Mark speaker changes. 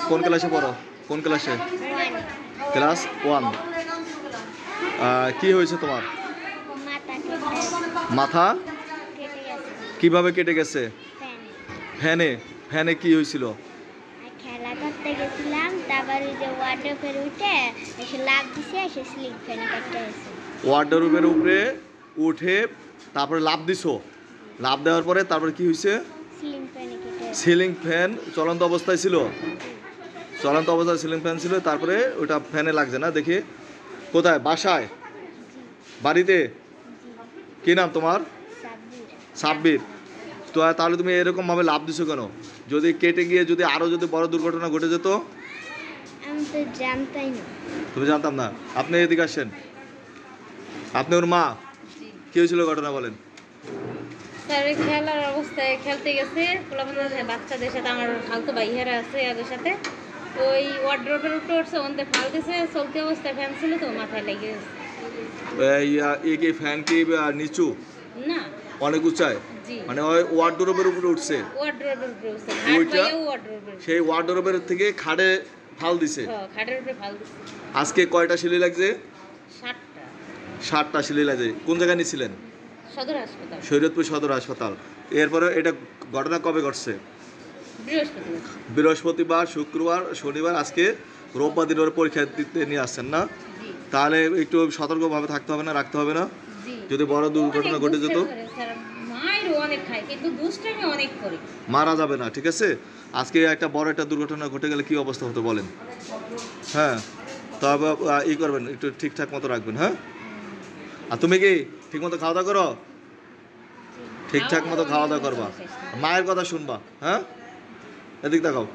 Speaker 1: কোন ক্লাসে পড়ো? কোন ক্লাসে? ক্লাস 1। কি হয়েছে তোমার? মাথা কিভাবে কেটে গেছে? ফ্যানে। ফ্যানে কি হয়েছিল?
Speaker 2: খেলা করতে গেছিলাম, তারপর ওই যে ওয়ার্ডরোবের উঠে এসে লাফ দিছে, এসে স্লিং ফ্যানে কেটে গেছে।
Speaker 1: ওয়ার্ডরোবের উপরে উঠে তারপরে লাফ দিছো, লাফ দেওয়ার পরে তারপরে কি হয়েছে?
Speaker 2: স্লিং ফ্যানে কেটে গেছে।
Speaker 1: সিলিং ফ্যান চলন্ত অবস্থায় ছিল, চলন্ত অবস্থায় সিলিং ফ্যান ছিল, তারপরে ওটা ফ্যানে লাগছে না? দেখি কোথায়? বাসায়? বাড়িতে? কি নাম তোমার? সাব্বির। তো তাহলে তুমি এরকমভাবে লাভ দিছো কেন? যদি কেটে গিয়ে যদি আরও যদি বড় দুর্ঘটনা ঘটে যেত?
Speaker 2: আমি তো জানতাই না।
Speaker 1: তুমি জানতাম না? আপনি এদিকে আসেন, আপনি ওর মা। কি হয়েছিল ঘটনা বলেন?
Speaker 3: স্যার খেলার অবস্থায় খেলতে গেছে বাচ্চাদের সাথে, আমার ফালতু ভাইয়ারা আছে ওদের সাথে, ওই ওয়ার্ড্রোবের উপরে উঠছে, ওদের ফাল দিছে, চলতি অবস্থায় ফ্যান ছিল তো মাথায় লেগে গেছে।
Speaker 1: এই ফ্যান কি নিচু
Speaker 3: না,
Speaker 1: অনেক উঁচায়?
Speaker 3: জি,
Speaker 1: মানে ওই ওয়ার্ডরোবের উপরে উঠছে?
Speaker 3: ওয়ার্ড্রোবের উপরে উঠছে,
Speaker 1: ওইটা
Speaker 3: ওয়ার্ড্রোবের,
Speaker 1: সেই ওয়ার্ডরোবের থেকে খাটে ফাল দিছে?
Speaker 3: খাটের উপরে ফাল দিছে।
Speaker 1: আজকে কয়টা সিলি লাগছে?
Speaker 3: 7টা।
Speaker 1: 7টা সিলি লাগছে। কোন জায়গায় নিয়েছিলেন?
Speaker 3: সদর হাসপাতাল,
Speaker 1: শরীয়তপুর সদর হাসপাতাল। এরপরে এটা ঘটনা কবে ঘটছে?
Speaker 3: বৃহস্পতিবার।
Speaker 1: বৃহস্পতিবার, শুক্রবার, শনিবার, আজকে রোববার দিন ওর পরীক্ষা দিতে নিয়ে আসছেন না?
Speaker 3: জি,
Speaker 1: তাহলে একটু সতর্কভাবে থাকতে হবে না, রাখতে হবে না?
Speaker 3: জি।
Speaker 1: যদি বড় দুর্ঘটনা ঘটে যেত?
Speaker 3: স্যার মায়ের অনেক খায়, কিন্তু দুষ্টামি অনেক করে।
Speaker 1: মারা যাবে না, ঠিক আছে? আজকে একটা বড় একটা দুর্ঘটনা ঘটে গেলে কি অবস্থা হতো বলেন? হ্যাঁ, তবে করবেন, একটু ঠিকঠাক মতো রাখবেন। হ্যাঁ, আর তুমি কি ঠিক মতো খাওয়া দাওয়া করো? ঠিকঠাক মতো খাওয়া দাওয়া করবা, মায়ের কথা শুনবা। হ্যাঁ, এদিক দেখাও।